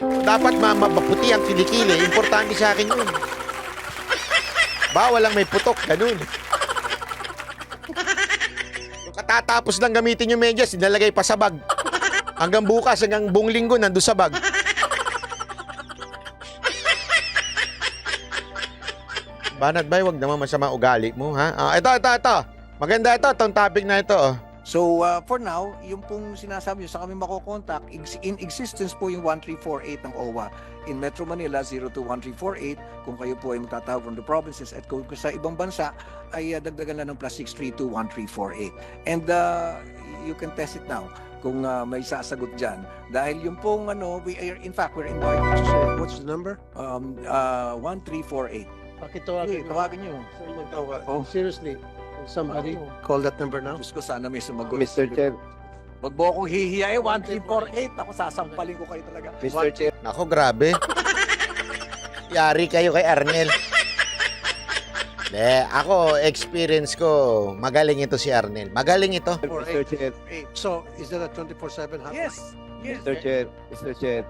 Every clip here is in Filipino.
Dapat maputi ang kilikili. Importante sa akin yun. Bawal lang may putok. Ganun. Yung katatapos lang gamitin yung medyas, inalagay pa sa bag. Hanggang bukas, hanggang buong linggo, nandun sa bag. Banat bay, wag naman masama ugali mo, ha? Ito. Maganda ito, itong topic na ito. Oh. So, for now, yung pong sinasabi nyo sa kami makokontak, in existence po yung 1348 ng OWA. In Metro Manila, 021348. Kung kayo po ay magtatawag from the provinces at kung sa ibang bansa, ay dagdagan lang ng +6321348. And you can test it now kung may sasagot dyan. Dahil yung pong, we are, in fact, we're invited. What's the number? 1348. Pakitawagin. Tawagin nyo. Oh, seriously. Somebody call that number now. Diyos ko, sana may sumagot. Mr. Chair, Wag mo akong hihiyain, 1348. Ako, sasampalin ko kayo talaga. Mr. Chair, Nako, grabe. Yari kayo kay Arnel. Ako, experience ko, magaling ito si Arnel. Magaling ito. Mr. Chair, So, is that a 24/7 hotline? Yes. Yes. Mr. Chair, Mr. Chair.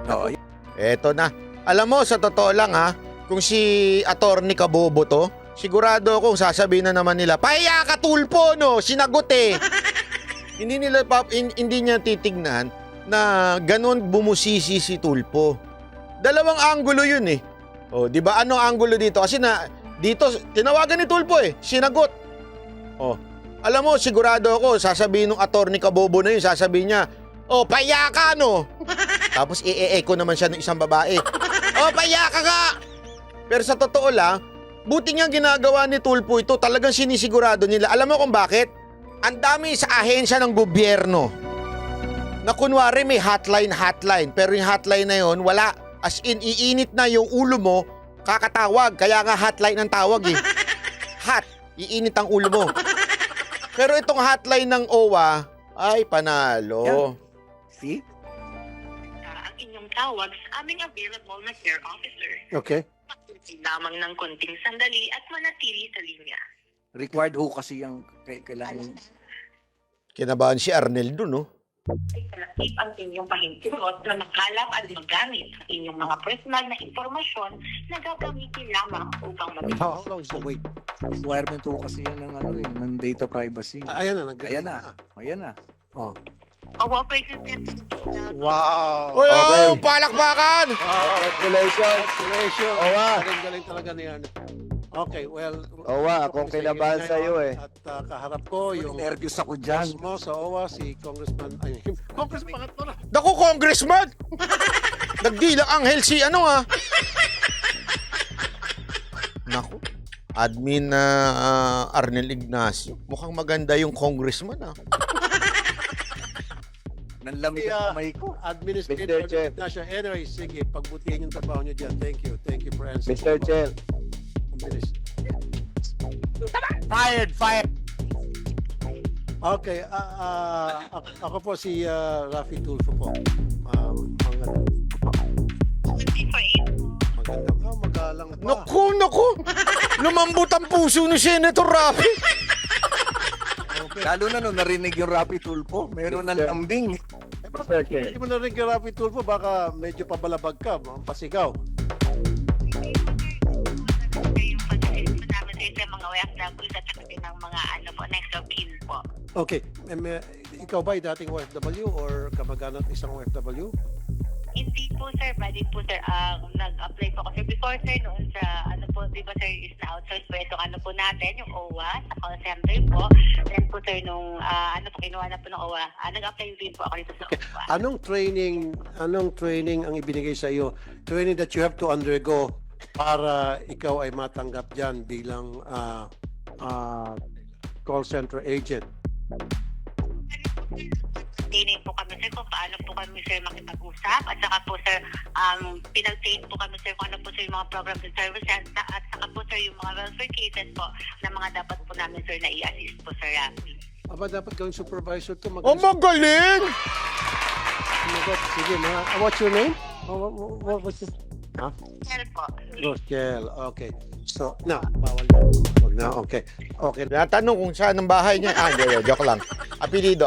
Oo, Eto na. Alam mo, sa totoo lang ha, kung si Attorney Kabobo to, sigurado akong sasabihin na naman nila, pahiya ka tulpo, no? Sinagot eh. hindi niya titignan na ganun bumusisi si tulpo. Dalawang anggulo yun eh. O, di ba? Anong anggulo dito? Kasi dito, tinawagan ni tulpo eh. Sinagot. O, alam mo, sigurado ako, sasabihin ng Attorney Kabobo na yun, sasabihin niya, pahiya ka, no? Tapos i-echo naman siya ng isang babae. Pahiya ka nga! Pero sa totoo lang, buti nga ginagawa ni Tulpo ito, talagang sinisigurado nila. Alam mo kung bakit? Ang dami sa ahensya ng gobyerno na kunwari may hotline, pero yung hotline na yon wala. As in, iinit na yung ulo mo, kakatawag. Kaya nga hotline ang tawag eh. Hot, iinit ang ulo mo. Pero itong hotline ng OWA, ay panalo. see? Ang inyong tawag sa aming available na care officer. Okay. Pagkakit lamang ng konting sandali at manatili sa linya. Required ho kasi yung kailangan. Kinabahan si Arnel dun, no? Ay kalakip ang inyong pahintulot na makalap at magamit ang inyong mga personal na impormasyon na gagamitin lamang upang mabigyan. How long is the wait? Requirement ho kasi yan ng data privacy. Ayan na. Ayan na. Oh. Cooperation Wow. Uy, Okay. palakpakan! Congratulations. Congratulations. Owa. Galing talaga ni Arnel. Okay, well. Owa, akong kinabahan sa iyo eh. At kaharap ko yung Nervous ako dyan. boss mo sa OWA, si Congressman. Congressman, pangatlo na. Naku, congressman! Nagdilang anghel si Naku. Admin na Arnel Ignacio. Mukhang maganda yung congressman Nanlamig ang kamay ko. Administrator Mr. Chair. Ignacio. Anyway, sige, pagbutihin yung trabaho nyo dyan. Thank you. Thank you for answering. Mr. Chair, Fired! Okay, ako po si Rafi Tulfo po. Magandang magalang pa. Naku! Lumambot ang puso ni Senator Rafi. Okay. Lalo na nung narinig yung Rapi Tulpo, meron ng lambing. Mr. Chair. Hindi mo narinig yung Rafi Tulfo, baka medyo pabalabag ka, pasigaw. yung pag-assist po namin sa mga OFWs at saka din ng mga next of kin po. Okay, ikaw ba ay dating OFW or kamag-anak isang OFW? Hindi po sir, bali po sir, nag-apply po ako sir before sir noon sa di ba sir is na-outsource po itong po natin, yung OWA sa call center po. Then po sir nung kinuha na po ng OWA, nag-apply din po ako dito sa OWA. Anong training ang ibinigay sa iyo? Training that you have to undergo para ikaw ay matanggap diyan bilang call center agent. Training po kami sir kung paano po kami sir makipag-usap at saka po sir pinag-train po kami sir kung ano po sir yung mga programs and services at saka po sir yung mga welfare cases po na mga dapat po namin sir na i-assist po sir Rafi. Aba, dapat gawing supervisor to. Magaling! Sige, what's your name? What's your... Sir po. Rochelle, okay. So, bawal na. Wag na, okay. Okay. Natanong kung saan ang bahay niya. Joke lang. Apelido.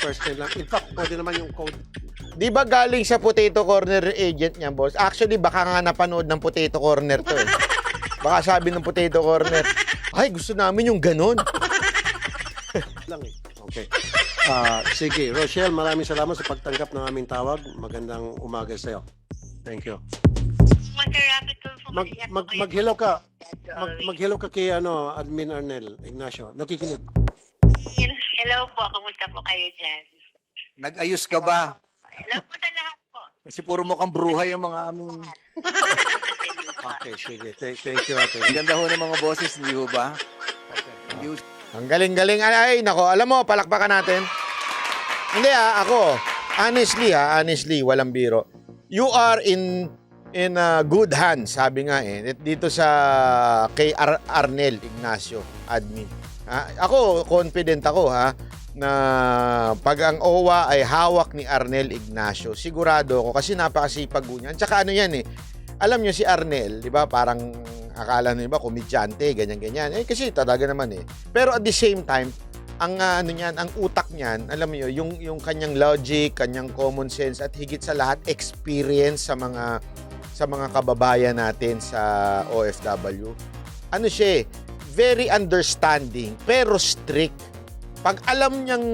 first name lang. In fact, pwede naman yung code. Di ba galing sa Potato Corner agent niya, boss? Actually, baka nga napanood ng Potato Corner to eh. Baka sabi ng Potato Corner, ay, gusto namin yung ganun. Lang eh. Okay. Sige, Rochelle, maraming salamat sa pagtanggap ng aming tawag. Magandang umaga sa'yo. Thank you. Sir Rafi Tulfo, Mag-hello ka. Mag-hello ka kay Admin Arnel Ignacio. Nakikinig. Hello po, kamusta po kayo dyan? Nag-ayos ka ba? Hello po sa lahat po. Kasi puro mukhang bruhay ang mga aming... Okay, sige. Thank you, ate. Ang ganda ho ng mga boses, hindi ho ba? Hindi ho. Ang galing-galing. Ay, nako, alam mo, palakpakan natin. Hindi ako, honestly, walang biro. You are in good hands, sabi nga dito sa kay Arnel Ignacio, admin. Ako, confident ako na pag ang OWA ay hawak ni Arnel Ignacio, sigurado ako kasi napakasipag niya. Tsaka ano yan alam nyo si Arnel, di ba, parang akala nyo ba, komedyante, ganyan-ganyan. Kasi talaga naman Pero at the same time, ang ang utak niyan, alam mo yung kanyang logic, kanyang common sense, at higit sa lahat, experience sa mga kababayan natin sa OFW. Ano siya very understanding, pero strict. Pag alam niyang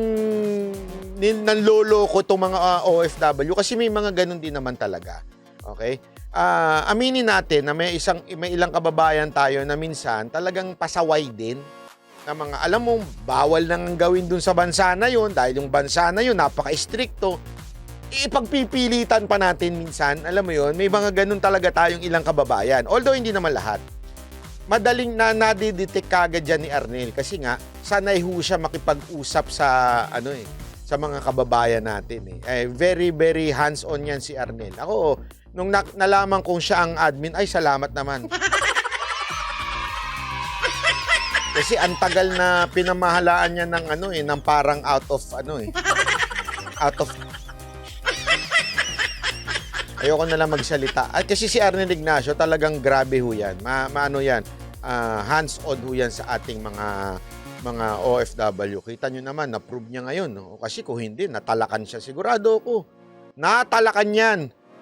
nanloloko itong mga OFW, kasi may mga ganun din naman talaga. Okay? Aminin natin na may ilang kababayan tayo na minsan talagang pasaway din na mga alam mo bawal nang gawin dun sa bansa na yun dahil yung bansa na yun napaka-stricto. Ipagpipilitan pa natin minsan, alam mo yun, may mga ganun talaga tayong ilang kababayan. Although hindi naman lahat. Madaling na nadidetect kagad dyan ni Arnel kasi nga sanay ho siya makipag-usap sa sa mga kababayan natin very very hands-on yan si Arnel. Ako nung nalaman kong siya ang admin, ay salamat naman. Kasi ang tagal na pinamahalaan niya ng ng parang out of ayoko na lang magsalita. At kasi si Arnel Ignacio talagang grabe ho yan. Yan. Hands-on ho yan sa ating mga OFW. Kita nyo naman, na-prove niya ngayon. No? Kasi kung hindi, natalakan siya. Sigurado ko. Natalakan yan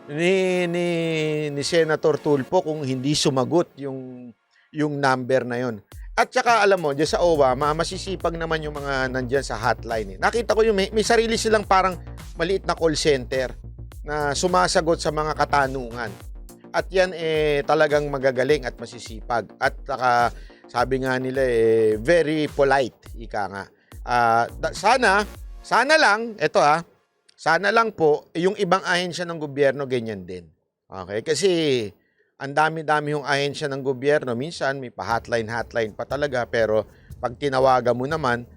ni Senator Tulfo kung hindi sumagot yung number na yon. At saka alam mo, diyan sa OWA, masisipag naman yung mga nandyan sa hotline. Nakita ko yung may sarili silang parang maliit na call center na sumasagot sa mga katanungan. At yan talagang magagaling at masisipag. At saka sabi nga nila very polite, ika nga. Sana lang, sana lang po, yung ibang ahensya ng gobyerno ganyan din. Okay? Kasi ang dami-dami yung ahensya ng gobyerno. Minsan may pa-hotline pa talaga. Pero pag tinawagan mo naman,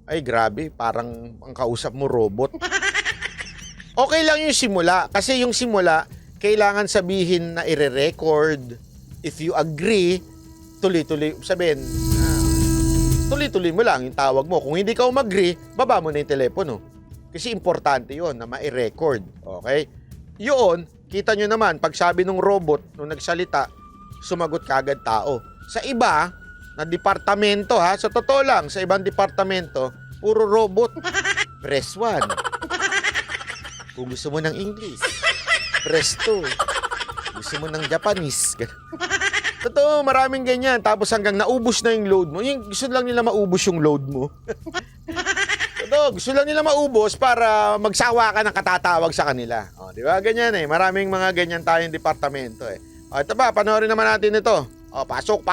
ay grabe, parang ang kausap mo robot. Okay lang yung simula. Kasi yung simula, kailangan sabihin na ire-record. If you agree, tuloy-tuloy, sabihin, tuloy-tuloy mo lang yung tawag mo. Kung hindi ka umag-agree, baba mo na yung telepono. Kasi importante yon na ma-record. Okay? Yun, kita nyo naman, pag sabi ng robot, nung nagsalita, sumagot kagad tao. Sa iba, na departamento sa totoo lang, sa ibang departamento, puro robot. Press 1. Kung gusto mo ng English, press 2. Gusto mo ng Japanese. Totoo, maraming ganyan. Tapos hanggang naubos na yung load mo. Yung gusto lang nila maubos yung load mo. Gusto lang nila maubos para magsawa ka ng katatawag sa kanila. Di ba? Ganyan Maraming mga ganyan tayong departamento Ito ba, panoorin naman natin ito. Pasok!